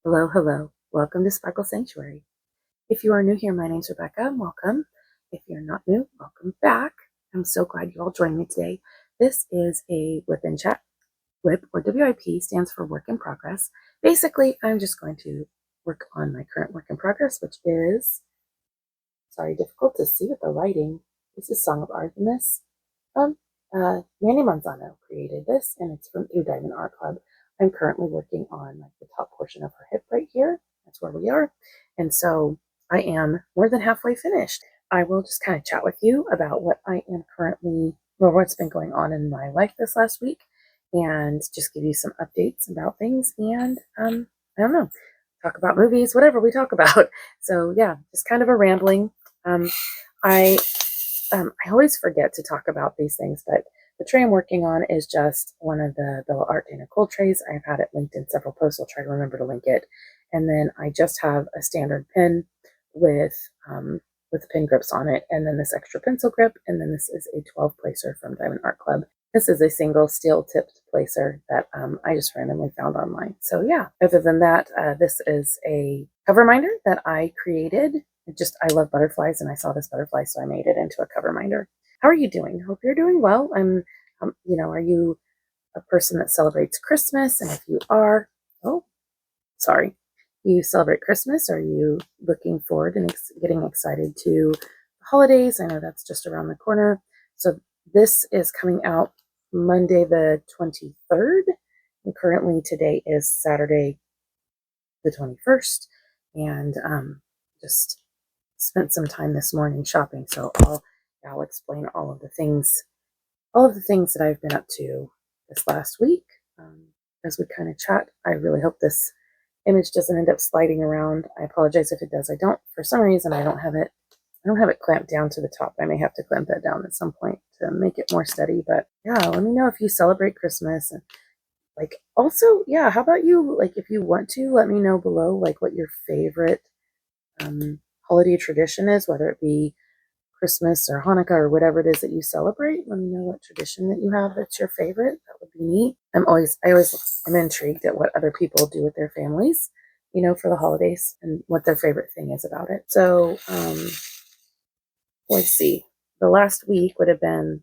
Hello, hello. Welcome to Sparkle.Sanctuary. If you are new here, my name's Rebecca. Welcome. If you're not new, welcome back. I'm so glad you all joined me today. This is a WIP in chat. WIP, or WIP, stands for work in progress. Basically, I'm just going to work on my current work in progress, which is, difficult to see with the lighting. This is Song of Artemis. Mandy Manzano created this, and it's from through Diamond Art Club. I'm currently working on the top portion of her hip right here. That's where we are. And so I am more than halfway finished. I will just kind of chat with you about what I am currently, what's been going on in my life this last week, and just give you some updates about things. And I don't know, talk about movies, whatever we talk about. So yeah, just kind of a rambling. I always forget to talk about these things, but the tray I'm working on is just one of the Bella Art Dana Gold trays. I've had it linked in several posts. I'll try to remember to link it. And then I just have a standard pen with the pin grips on it, and then this extra pencil grip, and then this is a 12 placer from Diamond Art Club. This is a single steel tipped placer that I just randomly found online. So yeah, other than that, this is a cover minder that I created. I love butterflies, and I saw this butterfly, so I made it into a cover minder. How are you doing? Hope you're doing well. Are you a person that celebrates Christmas? And if you are, you celebrate Christmas? Are you looking forward and getting excited to the holidays? I know that's just around the corner. So this is coming out Monday the 23rd, and currently today is Saturday the 21st, and just spent some time this morning shopping, so I'll explain all of the things that I've been up to this last week as we kind of chat. I really hope this image doesn't end up sliding around. I apologize if it does. For some reason, I don't have it clamped down to the top. I may have to clamp that down at some point to make it more steady. But yeah, let me know if you celebrate Christmas, and also, yeah, how about you? If you want to, let me know below what your favorite holiday tradition is, whether it be Christmas or Hanukkah or whatever it is that you celebrate. Let me know what tradition that you have that's your favorite. That would be neat. I always am intrigued at what other people do with their families, for the holidays, and what their favorite thing is about it. So let's see. The last week would have been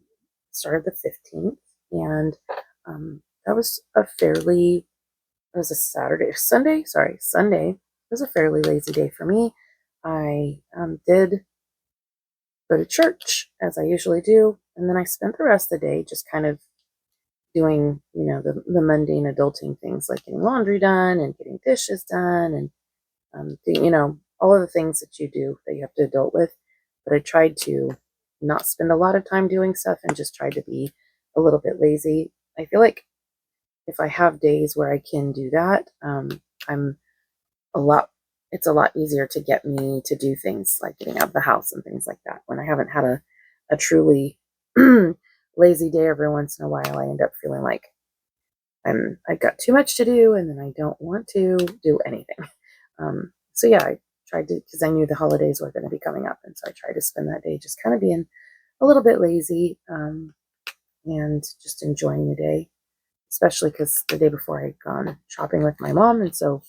started the 15th, and that was Sunday. Sunday was a fairly lazy day for me. I did go to church as I usually do, and then I spent the rest of the day just kind of doing, the mundane adulting things, like getting laundry done and getting dishes done, and all of the things that you do that you have to adult with. But I tried to not spend a lot of time doing stuff and just tried to be a little bit lazy. I feel like if I have days where I can do that, it's a lot easier to get me to do things like getting out of the house and things like that. When I haven't had a truly lazy day, every once in a while, I end up feeling like I've got too much to do, and then I don't want to do anything. So yeah, I tried to, because I knew the holidays were going to be coming up, and so I tried to spend that day just kind of being a little bit lazy, and just enjoying the day, especially because the day before I'd gone shopping with my mom, and so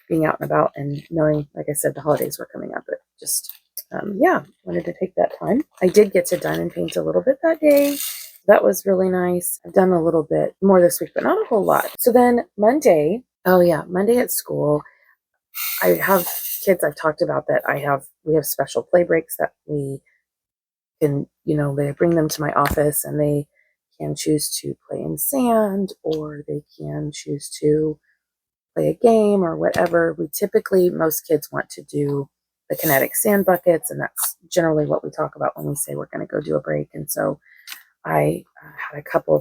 being out and about and knowing, like I said, the holidays were coming up, but just wanted to take that time. I did get to diamond paint a little bit that day. That was really nice. I've done a little bit more this week, but not a whole lot. So then Monday at school, I have kids. I've talked about that. We have special play breaks that we can, they bring them to my office, and they can choose to play in sand, or they can choose to play a game or whatever. Most kids want to do the kinetic sand buckets, and that's generally what we talk about when we say we're going to go do a break. And so I had a couple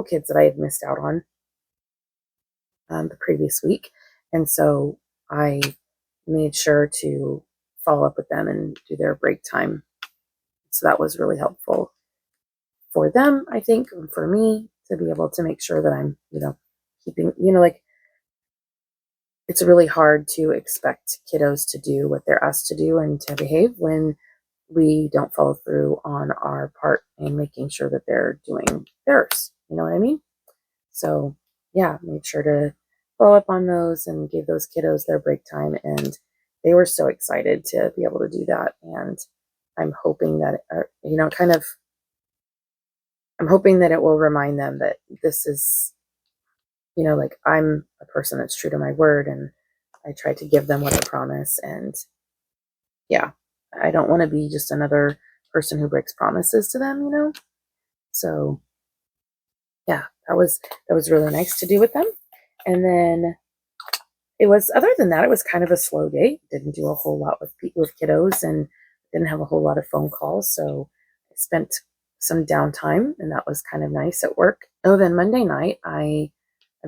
kids that I had missed out on the previous week, and so I made sure to follow up with them and do their break time. So that was really helpful for them, I think, and for me to be able to make sure that I'm, keeping, it's really hard to expect kiddos to do what they're asked to do and to behave when we don't follow through on our part in making sure that they're doing theirs. You know what I mean? So yeah, made sure to follow up on those and gave those kiddos their break time, and they were so excited to be able to do that. And I'm hoping that, I'm hoping that it will remind them that this is, like, I'm a person that's true to my word, and I try to give them what I promise. And yeah, I don't want to be just another person who breaks promises to them. So yeah, that was really nice to do with them. And then other than that, it was kind of a slow day. Didn't do a whole lot with kiddos, and didn't have a whole lot of phone calls. So I spent some downtime, and that was kind of nice at work. Oh, then Monday night, I've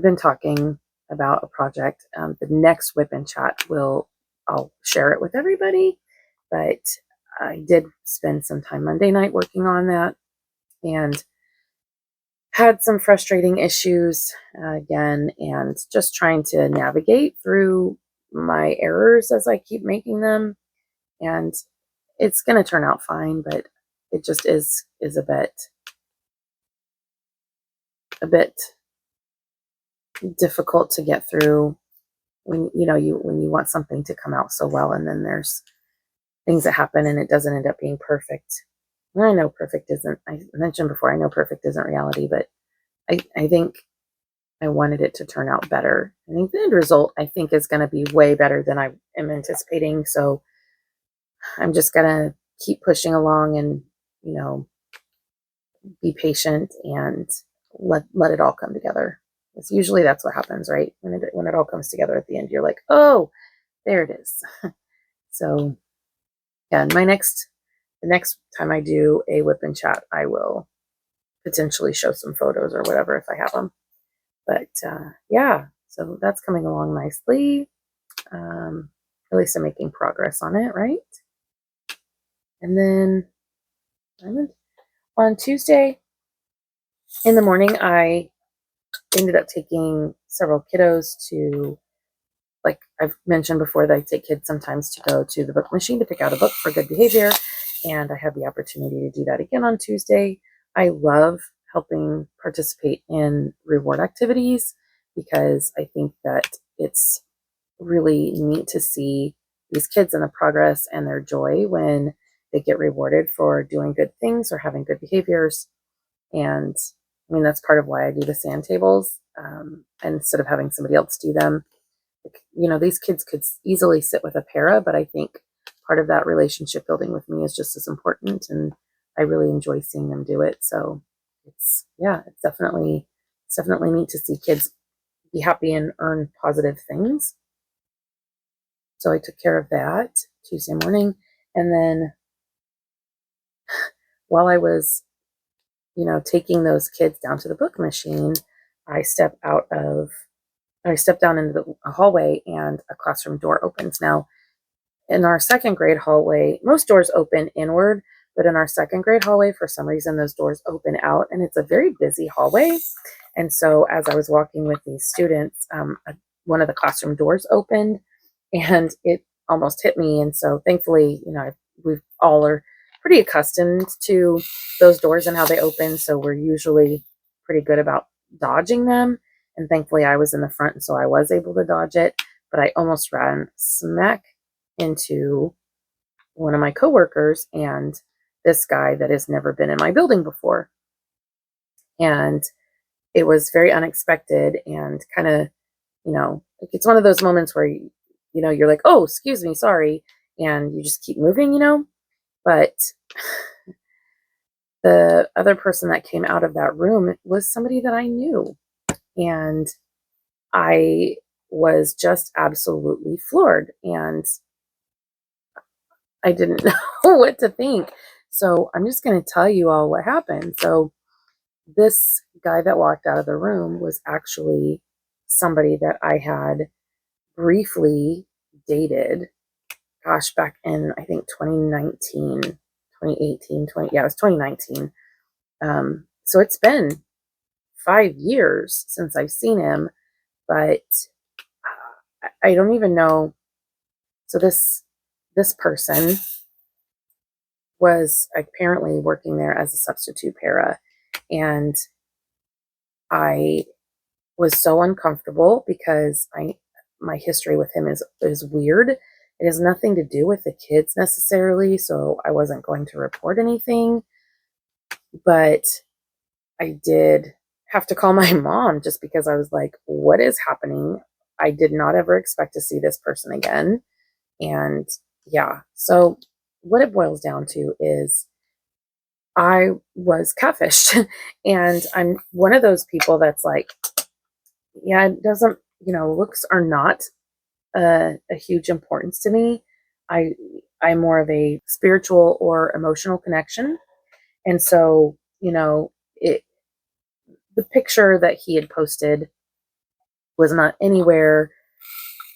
been talking about a project. The next WIP and chat I'll share it with everybody, but I did spend some time Monday night working on that, and had some frustrating issues again, and just trying to navigate through my errors as I keep making them. And it's going to turn out fine, but it just is a bit difficult to get through when you want something to come out so well, and then there's things that happen and it doesn't end up being perfect. And I know perfect isn't, I mentioned before, I know perfect isn't reality, but I think I wanted it to turn out better. I think the end result, is going to be way better than I am anticipating. So I'm just going to keep pushing along and, be patient and let it all come together. It's usually that's what happens, right? When it all comes together at the end, you're like, oh, there it is. So yeah, and the next time I do a WIP and chat, I will potentially show some photos or whatever if I have them. But yeah, so that's coming along nicely. At least I'm making progress on it, right? And then on Tuesday in the morning, I ended up taking several kiddos to, like I've mentioned before, that I take kids sometimes to go to the book machine to pick out a book for good behavior. And I had the opportunity to do that again on Tuesday. I love helping participate in reward activities because I think that it's really neat to see these kids and the progress and their joy when they get rewarded for doing good things or having good behaviors. And I mean, that's part of why I do the sand tables. And instead of having somebody else do them, these kids could easily sit with a para, but I think part of that relationship building with me is just as important. And I really enjoy seeing them do it. So it's definitely neat to see kids be happy and earn positive things. So I took care of that Tuesday morning. And then while I was, taking those kids down to the book machine, I stepped down into the hallway and a classroom door opens. Now, in our second grade hallway, most doors open inward, but in our second grade hallway, for some reason, those doors open out, and it's a very busy hallway. And so as I was walking with these students, one of the classroom doors opened and it almost hit me. And so thankfully, we all are pretty accustomed to those doors and how they open. So we're usually pretty good about dodging them. And thankfully I was in the front, so I was able to dodge it, but I almost ran smack into one of my coworkers and this guy that has never been in my building before. And it was very unexpected and kind of, like it's one of those moments where, you're like, oh, excuse me, sorry. And you just keep moving, But the other person that came out of that room was somebody that I knew. And I was just absolutely floored. And I didn't know what to think. So I'm just going to tell you all what happened. So this guy that walked out of the room was actually somebody that I had briefly dated, gosh, back in, I think 2019, 2018, yeah, it was 2019. So it's been 5 years since I've seen him, but I don't even know. So this person was apparently working there as a substitute para, and I was so uncomfortable because my history with him is weird. It has nothing to do with the kids necessarily, so I wasn't going to report anything, but I did have to call my mom just because I was like, what is happening? I did not ever expect to see this person again. And yeah, so what it boils down to is I was catfished. And I'm one of those people that's like, yeah, it doesn't, looks are not a huge importance to me. I I'm more of a spiritual or emotional connection. And so, it the picture that he had posted was not anywhere.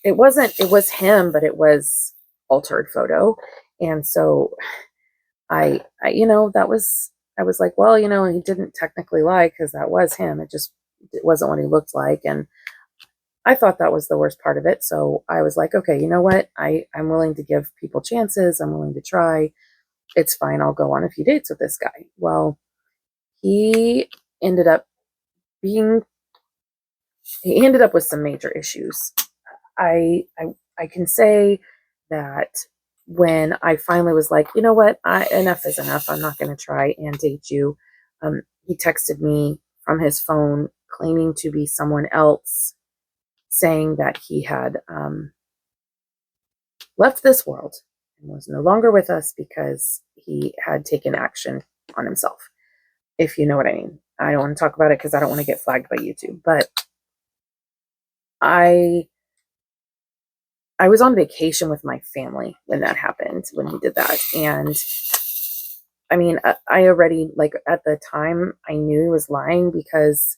It was him, but it was altered photo. And so that was, I was like, well, he didn't technically lie because that was him. It wasn't what he looked like. And I thought that was the worst part of it. So I was like, okay, you know what? I'm willing to give people chances. I'm willing to try. It's fine. I'll go on a few dates with this guy. Well, he ended up being, he ended up with some major issues. I can say that when I finally was like, you know what, enough is enough. I'm not going to try and date you. He texted me from his phone claiming to be someone else, saying that he had left this world and was no longer with us because he had taken action on himself, if you know what I mean. I don't want to talk about it because I don't want to get flagged by YouTube, but I was on vacation with my family when that happened, when he did that. And I mean, I already, like, at the time, I knew he was lying because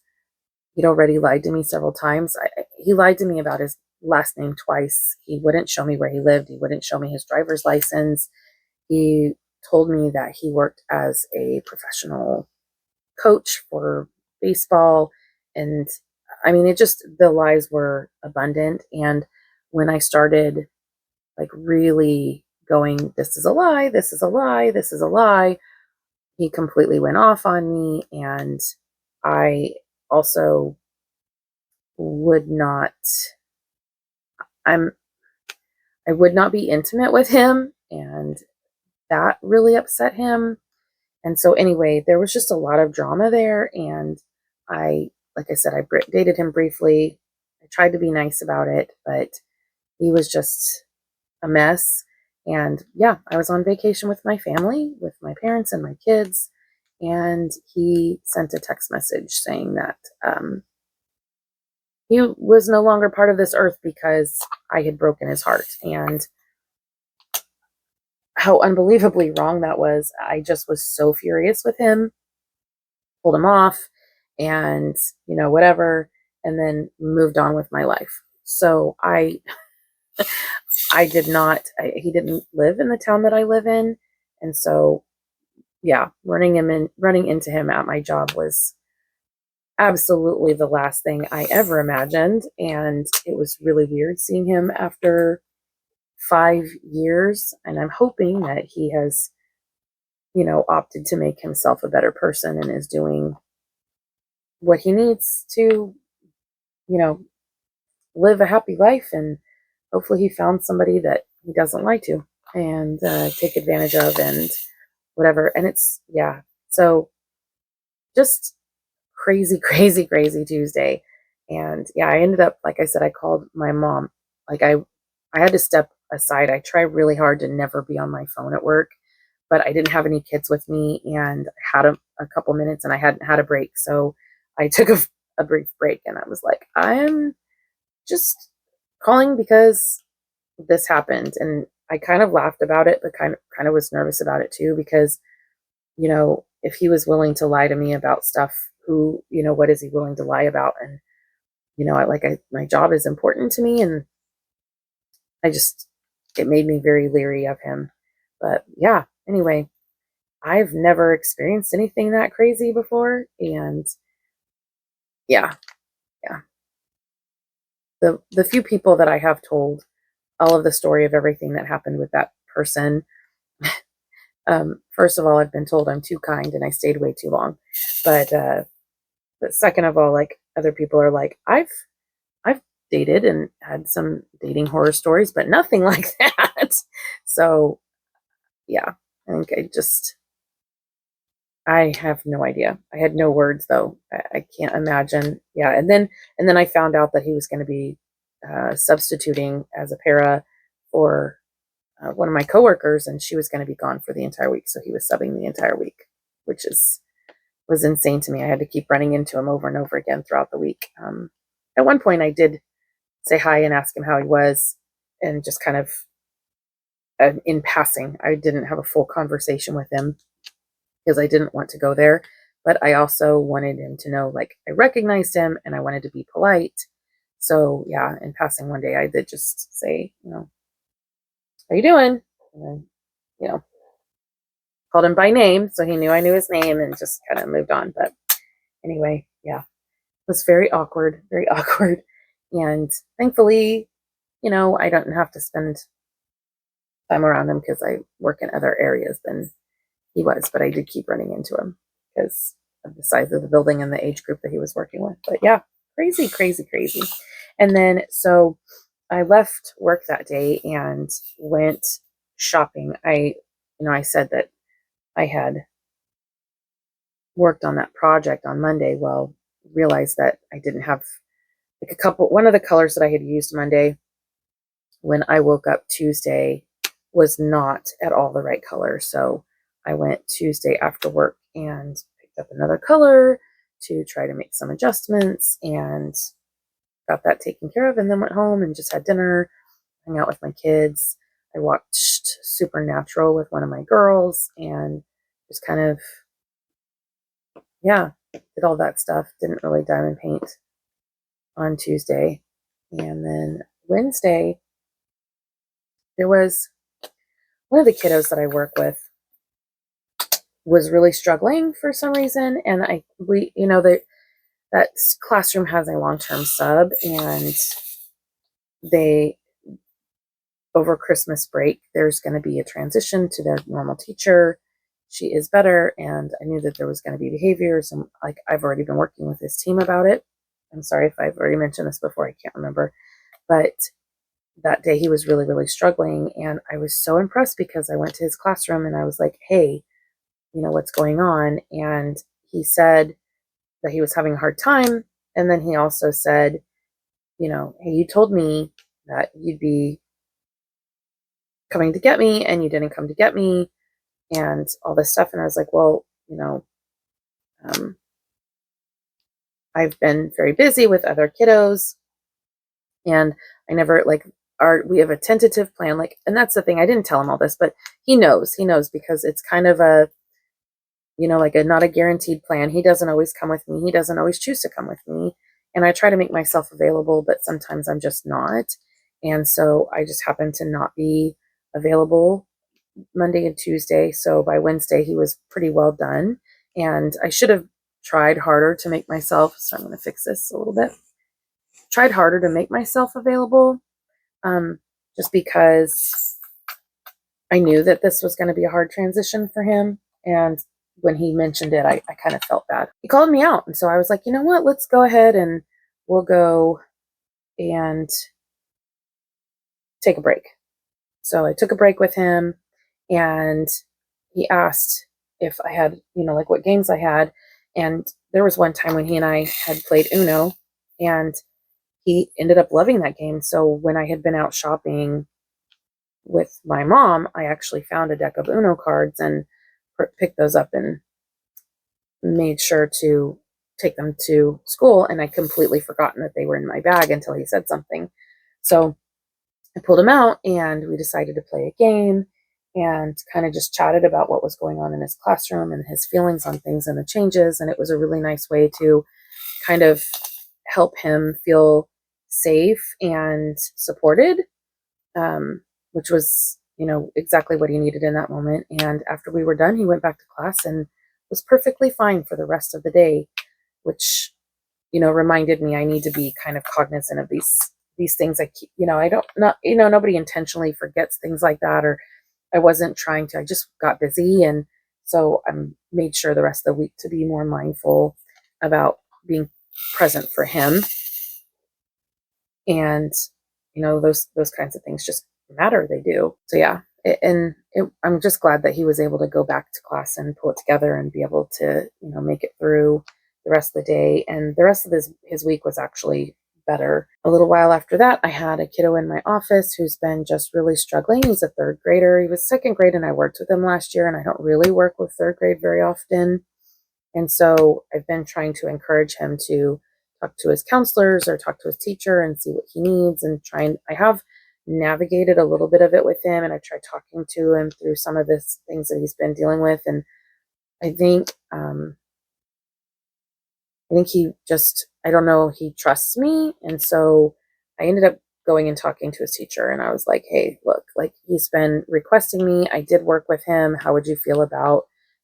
he'd already lied to me several times. He lied to me about his last name twice. He wouldn't show me where he lived. He wouldn't show me his driver's license. He told me that he worked as a professional coach for baseball. And I mean, the lies were abundant. And when I started, like, really going, this is a lie, this is a lie, this is a lie, he completely went off on me. And I also would not, I'm, I would not be intimate with him. And that really upset him. And so anyway, there was just a lot of drama there. And like I said, I dated him briefly. I tried to be nice about it, but he was just a mess. And yeah, I was on vacation with my family, with my parents and my kids. And he sent a text message saying that he was no longer part of this earth because I had broken his heart. And how unbelievably wrong that was. I just was so furious with him, pulled him off, and, whatever, and then moved on with my life. So I did not, he didn't live in the town that I live in. And so, yeah, running into him at my job was absolutely the last thing I ever imagined. And it was really weird seeing him after 5 years. And I'm hoping that he has, opted to make himself a better person and is doing what he needs to, you know, live a happy life. And hopefully he found somebody that he doesn't lie to and take advantage of and whatever. And yeah. So just crazy, crazy, crazy Tuesday. And yeah, I ended up, like I said, I called my mom. Like I had to step aside. I try really hard to never be on my phone at work, but I didn't have any kids with me and I had a couple minutes and I hadn't had a break. So I took a brief break and I was like, I'm just calling because this happened. And I kind of laughed about it, but kind of was nervous about it too, because, if he was willing to lie to me about stuff, what is he willing to lie about? And, my job is important to me. And it made me very leery of him. But yeah, anyway, I've never experienced anything that crazy before. And yeah, yeah. The few people that I have told all of the story of everything that happened with that person, first of all, I've been told I'm too kind and I stayed way too long. But second of all, like, other people are like, I've dated and had some dating horror stories, but nothing like that. So yeah, I think I have no idea. I had no words though. I can't imagine. Yeah, and then I found out that he was going to be substituting as a para for one of my coworkers, and she was going to be gone for the entire week. So he was subbing the entire week, which was insane to me. I had to keep running into him over and over again throughout the week. At one point, I did say hi and ask him how he was, and just kind of in passing. I didn't have a full conversation with him because I didn't want to go there, but I also wanted him to know, like, I recognized him and I wanted to be polite. So yeah, in passing one day, I did just say, how you doing? And then, called him by name, so he knew I knew his name, and just kind of moved on. But anyway, yeah, it was very awkward, very awkward. And thankfully, I don't have to spend time around him because I work in other areas than he was, but I did keep running into him because of the size of the building and the age group that he was working with. But yeah, crazy, crazy, crazy. And then, so I left work that day and went shopping. I said that I had worked on that project on Monday. Well, realized that I didn't have like one of the colors that I had used Monday when I woke up Tuesday was not at all the right color. So I went Tuesday after work and picked up another color to try to make some adjustments and got that taken care of, and then went home and just had dinner, hung out with my kids. I watched Supernatural with one of my girls and just kind of, yeah, did all that stuff. Didn't really diamond paint on Tuesday. And then Wednesday, there was one of the kiddos that I work with was really struggling for some reason. And that classroom has a long-term sub, and they, over Christmas break, there's going to be a transition to their normal teacher. She is better, and I knew that there was going to be behaviors, and like I've already been working with his team about it. I'm sorry if I've already mentioned this before, I can't remember. But that day he was really, really struggling, and I was so impressed because I went to his classroom and I was like, hey, what's going on? And he said that he was having a hard time. And then he also said, hey, you told me that you'd be coming to get me and you didn't come to get me and all this stuff. And I was like, well, I've been very busy with other kiddos, and I never we have a tentative plan. And that's the thing. I didn't tell him all this, but he knows because it's kind of a, not a guaranteed plan. He doesn't always come with me. He doesn't always choose to come with me. And I try to make myself available, but sometimes I'm just not. And so I just happen to not be available Monday and Tuesday. So by Wednesday, he was pretty well done. And I should have tried harder to make myself, so I'm going to fix this a little bit, tried harder to make myself available, just because I knew that this was going to be a hard transition for him. And when he mentioned it, I kind of felt bad. He called me out. And so I was like, you know what, let's go ahead and we'll go and take a break. So I took a break with him, and he asked if I had, what games I had. And there was one time when he and I had played Uno, and he ended up loving that game. So when I had been out shopping with my mom, I actually found a deck of Uno cards and picked those up and made sure to take them to school. And I completely forgotten that they were in my bag until he said something. So I pulled them out and we decided to play a game and kind of just chatted about what was going on in his classroom and his feelings on things and the changes. And it was a really nice way to kind of help him feel safe and supported, which was, exactly what he needed in that moment. And after we were done, he went back to class and was perfectly fine for the rest of the day, which, reminded me I need to be kind of cognizant of these things. I keep, I don't, not, nobody intentionally forgets things like that, or I wasn't trying to, I just got busy. And so I made sure the rest of the week to be more mindful about being present for him. And, those kinds of things just matter. They do. So yeah, I'm just glad that he was able to go back to class and pull it together and be able to, make it through the rest of the day. And the rest of his week was actually better. A little while after that, I had a kiddo in my office who's been just really struggling. He's a third grader. He was second grade and I worked with him last year, and I don't really work with third grade very often. And so I've been trying to encourage him to talk to his counselors or talk to his teacher and see what he needs, and I have navigated a little bit of it with him, and I tried talking to him through some of this things that he's been dealing with. And I think, he just, I don't know, he trusts me. And so I ended up going and talking to his teacher, and I was like, hey, look, like, he's been requesting me. I did work with him. How would you feel about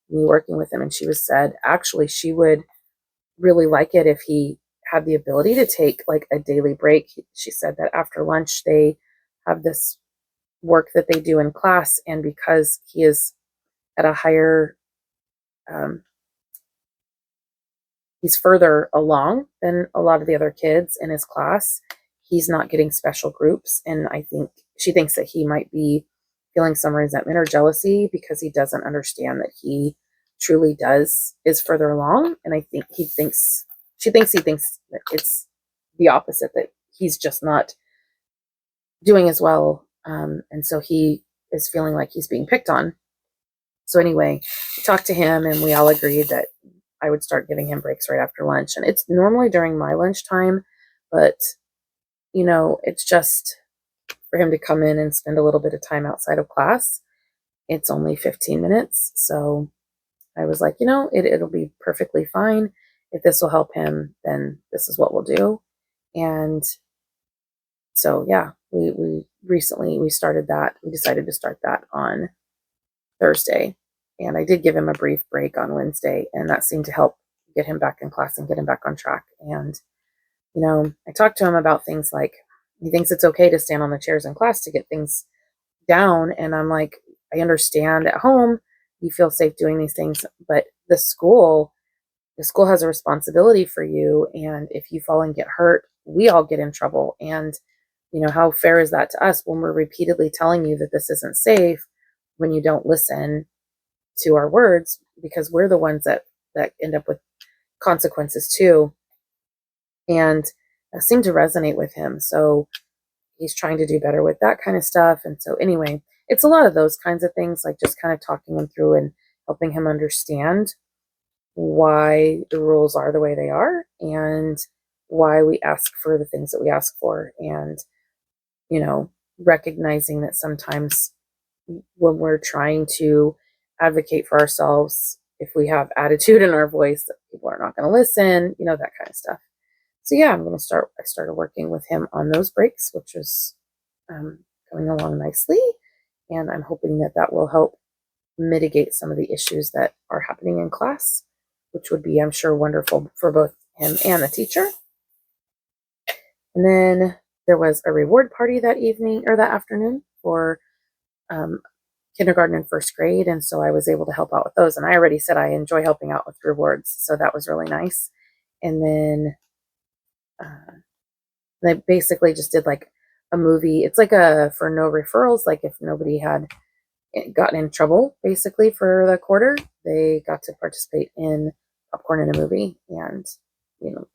me working with him? And she said, actually, she would really like it if he had the ability to take like a daily break. She said that after lunch, they have this work that they do in class. And because he is at a higher, he's further along than a lot of the other kids in his class, he's not getting special groups. And I think she thinks that he might be feeling some resentment or jealousy because he doesn't understand that he truly is further along. And I think she thinks that it's the opposite, that he's just not doing as well. And so he is feeling like he's being picked on. So anyway, we talked to him and we all agreed that I would start giving him breaks right after lunch. And it's normally during my lunchtime, but it's just for him to come in and spend a little bit of time outside of class. It's only 15 minutes. So I was like, it'll be perfectly fine. If this will help him, then this is what we'll do. And so, yeah, we recently started that. We decided to start that on Thursday. And I did give him a brief break on Wednesday, and that seemed to help get him back in class and get him back on track. And, I talked to him about things like he thinks it's okay to stand on the chairs in class to get things down. And I'm like, I understand at home you feel safe doing these things, but the school has a responsibility for you. And if you fall and get hurt, we all get in trouble. And, how fair is that to us when we're repeatedly telling you that this isn't safe, when you don't listen to our words, because we're the ones that end up with consequences too. And that seemed to resonate with him. So he's trying to do better with that kind of stuff. And so anyway, it's a lot of those kinds of things, like just kind of talking him through and helping him understand why the rules are the way they are and why we ask for the things that we ask for. And, recognizing that sometimes when we're trying to advocate for ourselves, if we have attitude in our voice, that people are not going to listen, that kind of stuff. So yeah, I started working with him on those breaks, which was coming along nicely. And I'm hoping that will help mitigate some of the issues that are happening in class, which would be, I'm sure, wonderful for both him and the teacher. And then there was a reward party that afternoon for kindergarten and first grade. And so I was able to help out with those. And I already said I enjoy helping out with rewards. So that was really nice. And then they basically just did like a movie. It's like for no referrals. Like if nobody had gotten in trouble basically for the quarter, they got to participate in popcorn in a movie. And,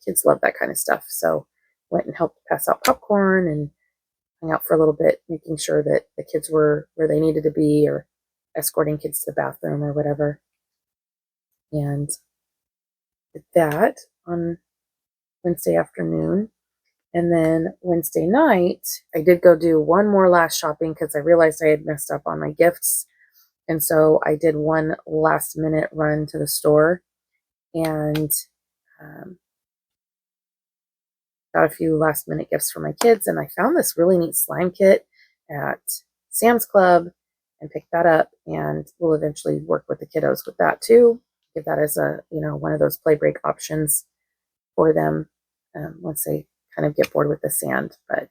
kids love that kind of stuff. So went and helped pass out popcorn and hung out for a little bit, making sure that the kids were where they needed to be, or escorting kids to the bathroom or whatever. And did that on Wednesday afternoon. And then Wednesday night, I did go do one more last shopping because I realized I had messed up on my gifts. And so I did one last minute run to the store and got a few last minute gifts for my kids. And I found this really neat slime kit at Sam's Club and picked that up, and we'll eventually work with the kiddos with that too. Give that as one of those play break options for them once they kind of get bored with the sand. But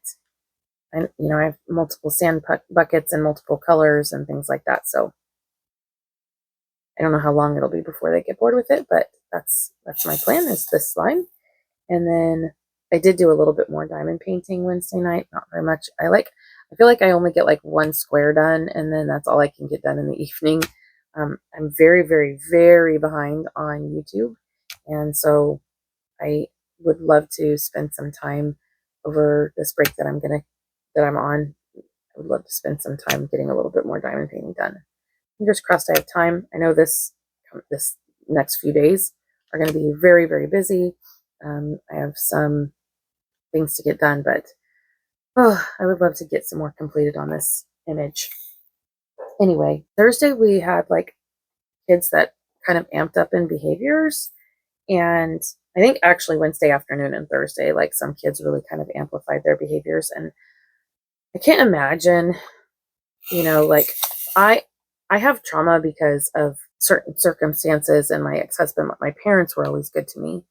I have multiple sand buckets and multiple colors and things like that. So I don't know how long it'll be before they get bored with it, but that's my plan, is this slime. And then I did do a little bit more diamond painting Wednesday night, not very much. I feel like I only get like one square done, and then that's all I can get done in the evening. I'm very, very, very behind on YouTube, and so I would love to spend some time over this break that I'm on. I would love to spend some time getting a little bit more diamond painting done. Fingers crossed I have time. I know this next few days are going to be very, very busy. I have some things to get done, but I would love to get some more completed on this image. Anyway, Thursday we had like kids that kind of amped up in behaviors, and I think actually Wednesday afternoon and Thursday, like some kids really kind of amplified their behaviors, and I can't imagine, like I I have trauma because of certain circumstances, and my ex-husband, my parents were always good to me,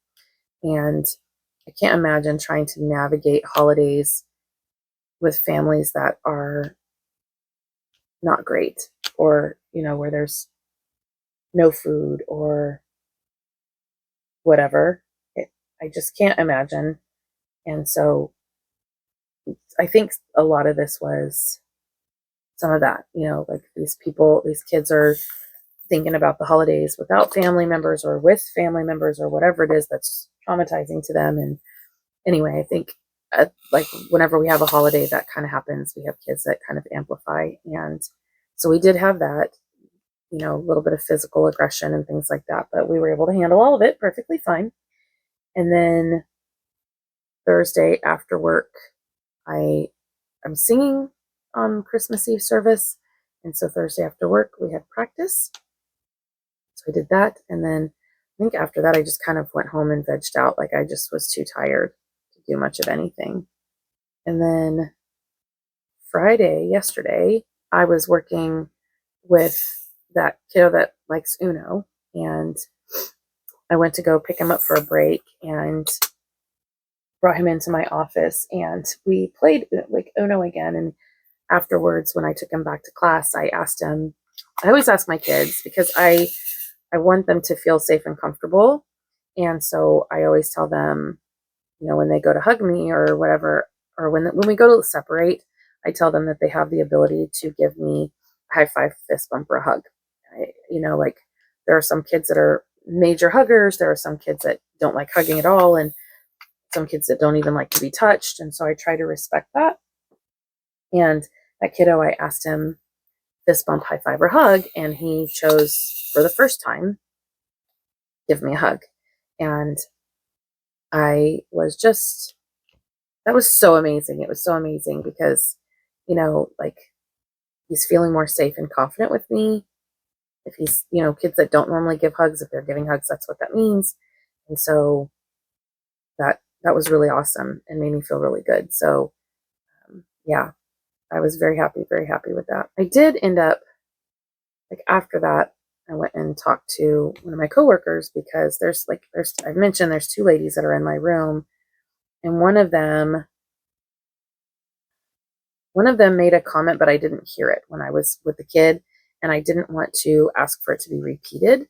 and I can't imagine trying to navigate holidays with families that are not great, or where there's no food or whatever. I just can't imagine. And so I think a lot of this was some of that, like these kids are thinking about the holidays without family members or with family members or whatever it is that's traumatizing to them. And anyway, I think like whenever we have a holiday that kind of happens, we have kids that kind of amplify. And so we did have that, a little bit of physical aggression and things like that, but we were able to handle all of it perfectly fine. And then Thursday after work, I'm singing on Christmas Eve service. And so Thursday after work, we had practice. So I did that. And then I think after that, I just kind of went home and vegged out. Like I just was too tired to do much of anything. And then Friday, yesterday, I was working with that kiddo that likes Uno. And I went to go pick him up for a break and brought him into my office. And we played like Uno again. And afterwards, when I took him back to class, I always ask my kids because I want them to feel safe and comfortable. And so I always tell them, when they go to hug me or whatever, or when we go to separate, I tell them that they have the ability to give me a high five, fist bump, or a hug. Like there are some kids that are major huggers. There are some kids that don't like hugging at all. And some kids that don't even like to be touched. And so I try to respect that. And that kiddo, I asked him fist bump, high five, or hug, and he chose for the first time, give me a hug. And that was so amazing. It was so amazing because, like he's feeling more safe and confident with me. If he's, kids that don't normally give hugs, if they're giving hugs, that's what that means. And so that was really awesome and made me feel really good. So, yeah, I was very happy with that. I did end up, like after that, I went and talked to one of my coworkers because I've mentioned there's two ladies that are in my room, and one of them made a comment, but I didn't hear it when I was with the kid, and I didn't want to ask for it to be repeated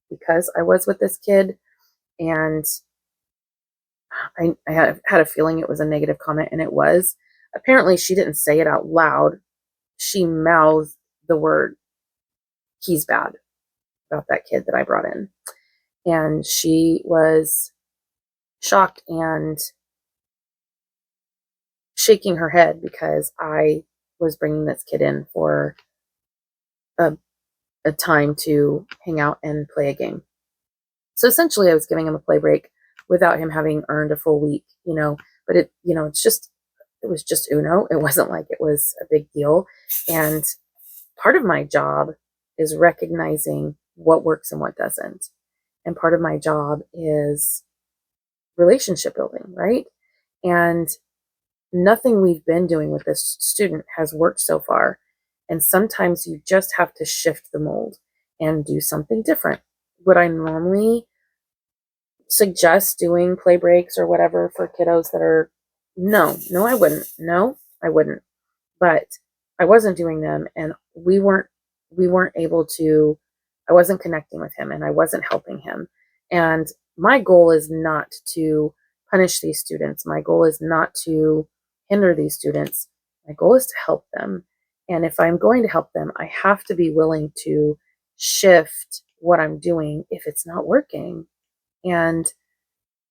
because I was with this kid, and I had a feeling it was a negative comment, and it was. Apparently, she didn't say it out loud. She mouthed the word, "He's bad," about that kid that I brought in. And she was shocked and shaking her head because I was bringing this kid in for a time to hang out and play a game. So essentially I was giving him a play break without him having earned a full week, but it was just Uno. It wasn't like it was a big deal. And part of my job is recognizing what works and what doesn't. And part of my job is relationship building, right? And nothing we've been doing with this student has worked so far. And sometimes you just have to shift the mold and do something different. Would I normally suggest doing play breaks or whatever for kiddos that are, no, I wouldn't. No, I wouldn't. But I wasn't doing them, and we weren't able to, I wasn't connecting with him, and I wasn't helping him. And my goal is not to punish these students. My goal is not to hinder these students. My goal is to help them. And if I'm going to help them, I have to be willing to shift what I'm doing if it's not working. And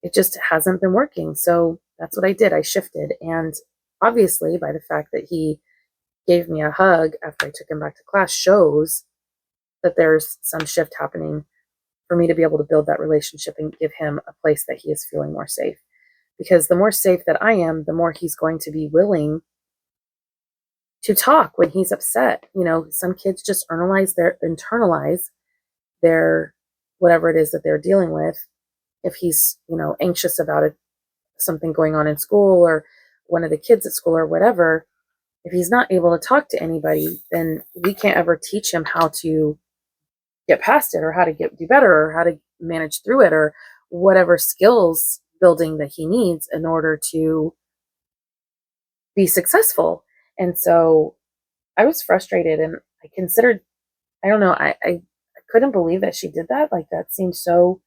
it just hasn't been working. So that's what I did. I shifted. And obviously, by the fact that he gave me a hug after I took him back to class, shows that there's some shift happening for me to be able to build that relationship and give him a place that he is feeling more safe. Because the more safe that I am, the more he's going to be willing to talk when he's upset. You know, some kids just internalize their whatever it is that they're dealing with. If he's, you know, anxious about it, something going on in school or one of the kids at school or whatever, if he's not able to talk to anybody, then we can't ever teach him how to get past it or how to do better or how to manage through it or whatever skills building that he needs in order to be successful. And so I was frustrated and I considered, I don't know, I couldn't believe that she did that. Like, that seemed so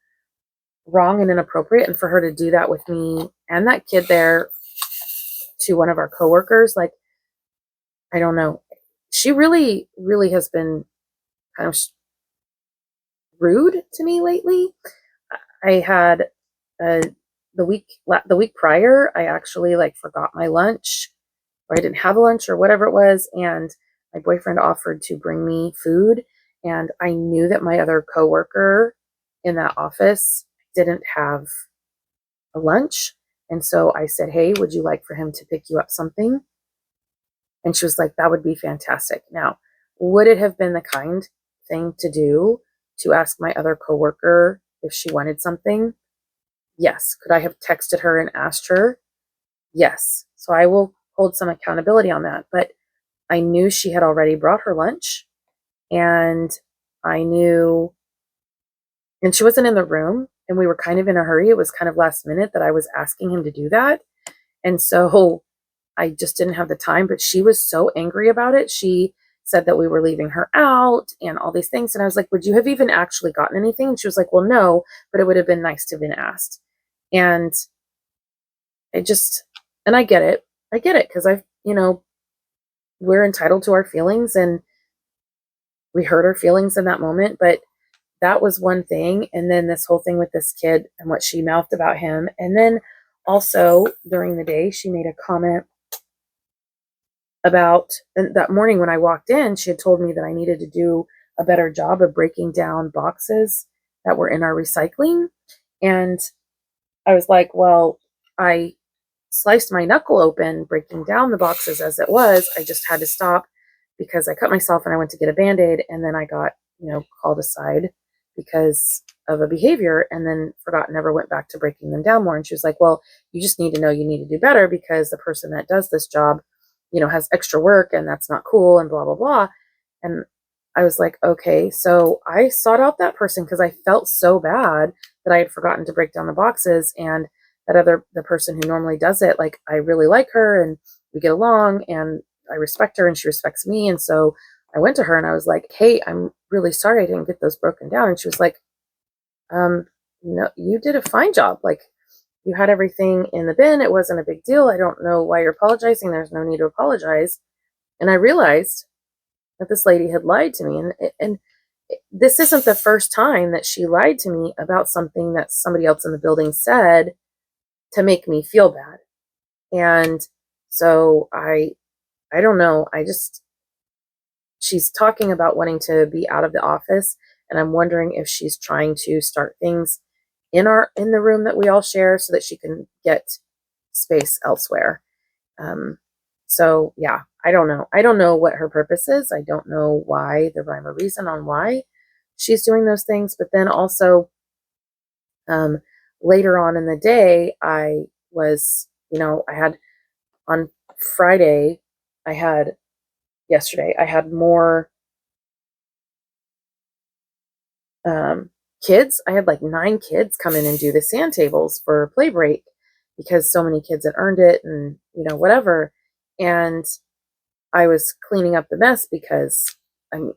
wrong and inappropriate. And for her to do that with me and that kid there to one of our coworkers, like, I don't know. She really, really has been kind of rude to me lately. I had the week prior, I actually like forgot my lunch, or I didn't have a lunch or whatever it was, and my boyfriend offered to bring me food, and I knew that my other coworker in that office didn't have a lunch, and so I said, "Hey, would you like for him to pick you up something?" And she was like, "That would be fantastic." Now, would it have been the kind thing to do to ask my other coworker if she wanted something? Yes. Could I have texted her and asked her? Yes. So I will hold some accountability on that. But I knew she had already brought her lunch, and I knew, and she wasn't in the room, and we were kind of in a hurry. It was kind of last minute that I was asking him to do that. And so I just didn't have the time, but she was so angry about it. She said that we were leaving her out and all these things. And I was like, would you have even actually gotten anything? And she was like, well, no, but it would have been nice to have been asked. And I just, and I get it. I get it because we're entitled to our feelings and we hurt our feelings in that moment. But that was one thing. And then this whole thing with this kid and what she mouthed about him. And then also during the day, she made a comment about that morning when I walked in. She had told me that I needed to do a better job of breaking down boxes that were in our recycling. And I was like, well, I sliced my knuckle open breaking down the boxes as it was. I just had to stop because I cut myself and I went to get a Band-Aid, and then I got, called aside because of a behavior, and then forgot, never went back to breaking them down more. And she was like, well, you just need to know you need to do better because the person that does this job, has extra work, and that's not cool, and blah, blah, blah. And I was like, okay. So I sought out that person because I felt so bad that I had forgotten to break down the boxes. And the person who normally does it, like, I really like her and we get along and I respect her and she respects me. And so I went to her and I was like, hey, I'm really sorry I didn't get those broken down. And she was like, no, you did a fine job. Like, you had everything in the bin. It wasn't a big deal. I don't know why you're apologizing. There's no need to apologize. And I realized that this lady had lied to me. And this isn't the first time that she lied to me about something that somebody else in the building said to make me feel bad. And so I don't know. She's talking about wanting to be out of the office. And I'm wondering if she's trying to start things in the room that we all share so that she can get space elsewhere. So yeah, I don't know. I don't know what her purpose is. I don't know why, the rhyme or reason on why she's doing those things. But then also, later on in the day, I was, I had on Friday, yesterday, I had more kids. I had like 9 kids come in and do the sand tables for play break because so many kids had earned it and, whatever. And I was cleaning up the mess because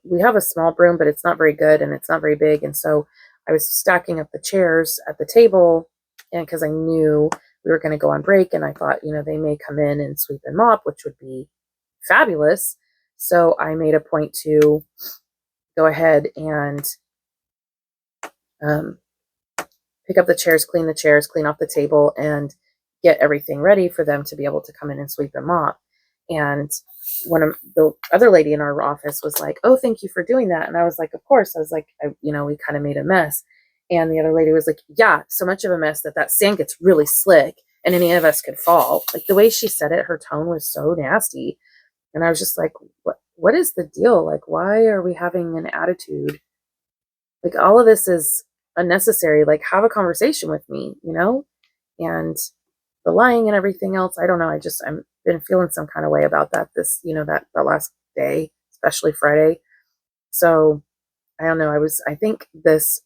we have a small broom, but it's not very good and it's not very big. And so I was stacking up the chairs at the table, and because I knew we were going to go on break, and I thought, they may come in and sweep and mop, which would be fabulous. So I made a point to go ahead and pick up the chairs, clean off the table, and get everything ready for them to be able to come in and sweep and mop. And one of the other lady in our office was like, "Oh, thank you for doing that." And I was like, "Of course." I was like, we kind of made a mess. And the other lady was like, "Yeah, so much of a mess that sand gets really slick and any of us could fall." Like, the way she said it, her tone was so nasty. And I was just like, what is the deal? Like, why are we having an attitude? Like, all of this is unnecessary. Like, have a conversation with me, And the lying and everything else, I don't know. I'm been feeling some kind of way about that that last day, especially Friday. So I don't know. I think this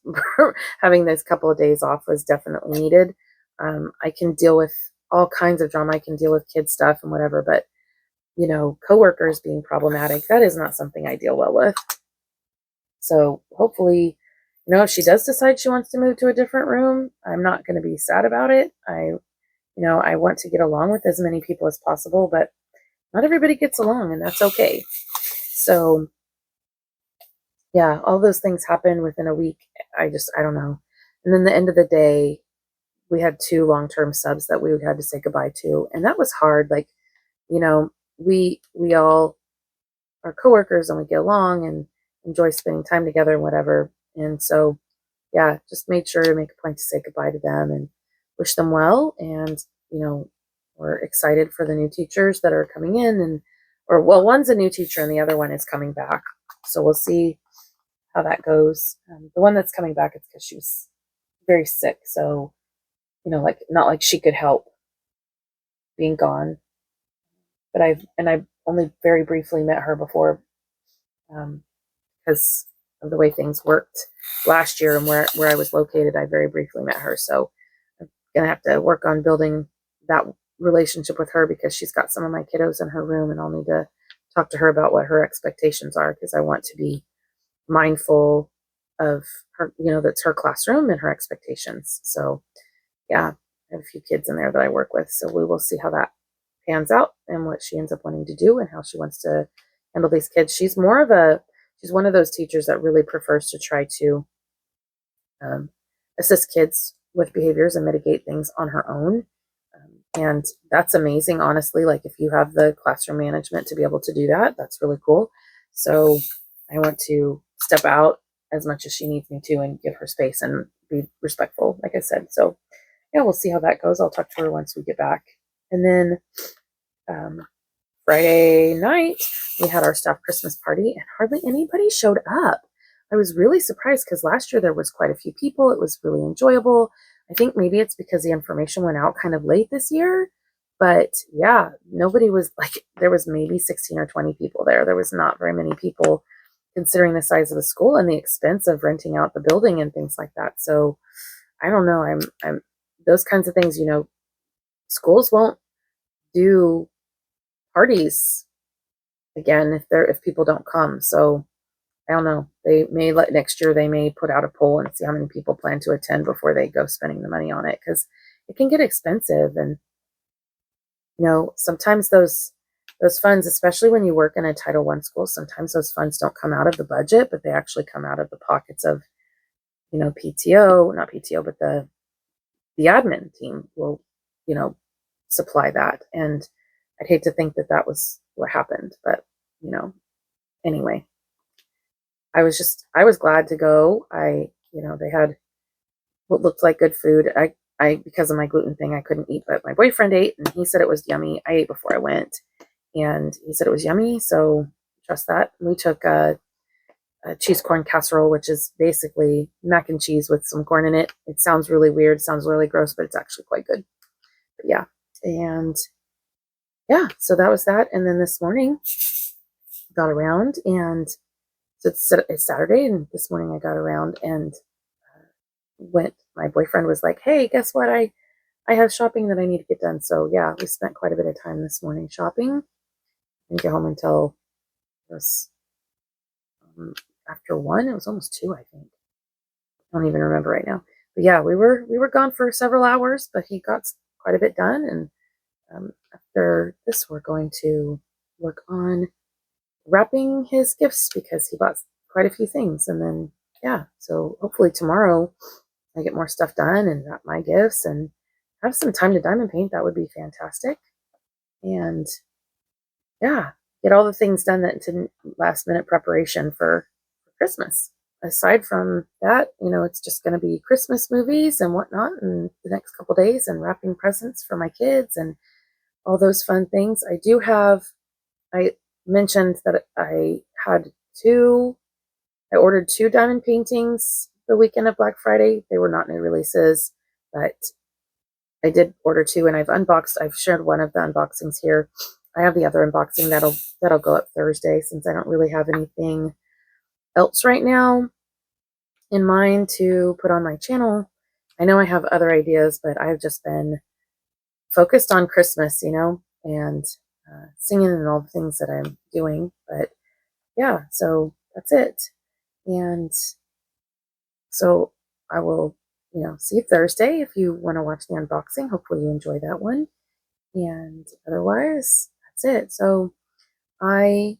having this couple of days off was definitely needed. I can deal with all kinds of drama. I can deal with kid stuff and whatever, but coworkers being problematic, that is not something I deal well with. So hopefully, if she does decide she wants to move to a different room, I'm not going to be sad about it. I want to get along with as many people as possible, but not everybody gets along, and that's okay. So yeah, all those things happen within a week. I don't know. And then the end of the day, we had 2 long-term subs that we had to say goodbye to, and that was hard. Like, we all are coworkers and we get along and enjoy spending time together and whatever. And so, yeah, just made sure to make a point to say goodbye to them and wish them well. And, we're excited for the new teachers that are coming in, one's a new teacher and the other one is coming back. So we'll see how that goes. The one that's coming back is because she was very sick. So, like, not like she could help being gone. But I've only very briefly met her before, because of the way things worked last year and where I was located. I very briefly met her. So I'm going to have to work on building that relationship with her, because she's got some of my kiddos in her room, and I'll need to talk to her about what her expectations are, because I want to be mindful of her, that's her classroom and her expectations. So yeah, I have a few kids in there that I work with. So we will see how that pans out and what she ends up wanting to do and how she wants to handle these kids. She's one of those teachers that really prefers to try to assist kids with behaviors and mitigate things on her own. And that's amazing, honestly. Like, if you have the classroom management to be able to do that, that's really cool. So I want to step out as much as she needs me to and give her space and be respectful, like I said. So yeah, we'll see how that goes. I'll talk to her once we get back. And then Friday night, we had our staff Christmas party, and hardly anybody showed up. I was really surprised, because last year there was quite a few people. It was really enjoyable. I think maybe it's because the information went out kind of late this year. But yeah, nobody was like, there was maybe 16 or 20 people there. There was not very many people, considering the size of the school and the expense of renting out the building and things like that. So I don't know. I'm those kinds of things, schools won't do parties again if people don't come. So I don't know. They may next year they may put out a poll and see how many people plan to attend before they go spending the money on it, because it can get expensive. And sometimes those funds, especially when you work in a Title I school, sometimes those funds don't come out of the budget, but they actually come out of the pockets of PTO, not PTO, but the admin team will supply that. And I'd hate to think that was what happened, but anyway, I was glad to go. They had what looked like good food. I because of my gluten thing, I couldn't eat, but my boyfriend ate, and he said it was yummy. I ate before I went, and he said it was yummy, so trust that. We took a cheese corn casserole, which is basically mac and cheese with some corn in it. It sounds really weird, sounds really gross, but it's actually quite good. But yeah, and yeah, so that was that. And then this morning, got around, and so it's Saturday, and this morning I got around and my boyfriend was like, "Hey, guess what? I have shopping that I need to get done." So yeah, we spent quite a bit of time this morning shopping. Didn't get home until it was after 1. It was almost 2, I think. I don't even remember right now. But yeah, we were gone for several hours, but he got quite a bit done, and after this, we're going to work on wrapping his gifts because he bought quite a few things. And then, yeah, so hopefully tomorrow I get more stuff done and wrap my gifts and have some time to diamond paint. That would be fantastic. And yeah, get all the things done that into last minute preparation for Christmas. Aside from that, it's just going to be Christmas movies and whatnot in the next couple days, and wrapping presents for my kids and all those fun things. I mentioned that I ordered 2 diamond paintings the weekend of Black Friday. They were not new releases, but I did order 2, and I've shared one of the unboxings here. I have the other unboxing that'll go up Thursday, since I don't really have anything else right now in mind to put on my channel. I know I have other ideas, but I've just been focused on Christmas, and singing and all the things that I'm doing. But yeah, so that's it. And so I will, see you Thursday if you want to watch the unboxing. Hopefully you enjoy that one. And otherwise, that's it. So I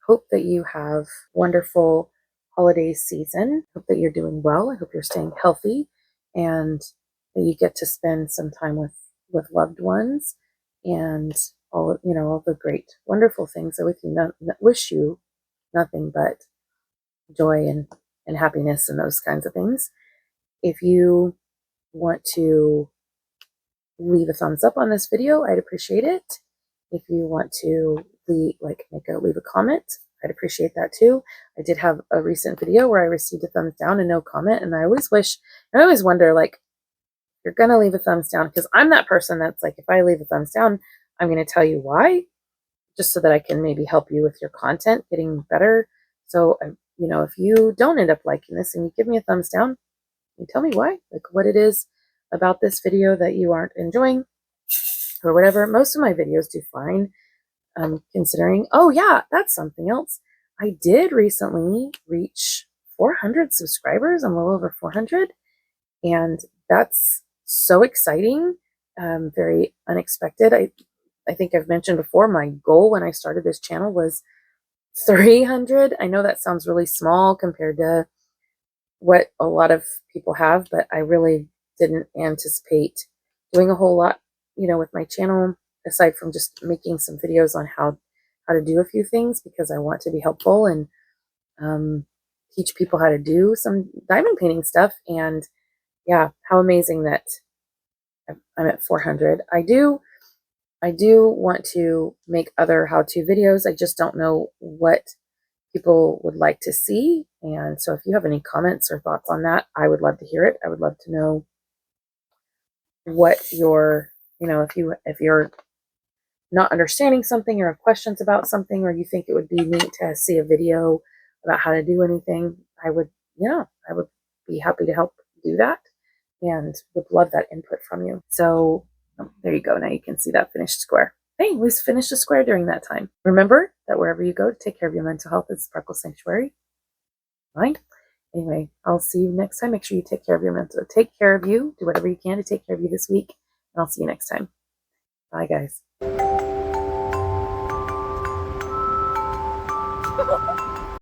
hope that you have wonderful holiday season. Hope that you're doing well. I hope you're staying healthy, and that you get to spend some time with loved ones, and all the great, wonderful things. I wish you nothing but joy and happiness and those kinds of things. If you want to leave a thumbs up on this video, I'd appreciate it. If you want to leave a comment, I'd appreciate that too. I did have a recent video where I received a thumbs down and no comment, and I always wonder, like, you're gonna leave a thumbs down, because I'm that person that's like, if I leave a thumbs down, I'm gonna tell you why, just so that I can maybe help you with your content getting better. So, if you don't end up liking this and you give me a thumbs down, you tell me why, like what it is about this video that you aren't enjoying or whatever. Most of my videos do fine, considering. Oh yeah, that's something else. I did recently reach 400 subscribers. I'm a little over 400, and that's so exciting. Very unexpected. I think I've mentioned before, my goal when I started this channel was 300. I know that sounds really small compared to what a lot of people have, but I really didn't anticipate doing a whole lot, with my channel, aside from just making some videos on how to do a few things, because I want to be helpful and teach people how to do some diamond painting stuff. And yeah, how amazing that I'm at 400. I do want to make other how-to videos. I just don't know what people would like to see. And so if you have any comments or thoughts on that, I would love to hear it. I would love to know what your, if you're not understanding something or have questions about something, or you think it would be neat to see a video about how to do anything, I would be happy to help do that, and would love that input from you. So there you go. Now you can see that finished square. Hey, we finished a square during that time. Remember that wherever you go to take care of your mental health is Sparkle.Sanctuary. Right? Anyway, I'll see you next time. Make sure you take care of your mental. Take care of you. Do whatever you can to take care of you this week. And I'll see you next time. Bye, guys.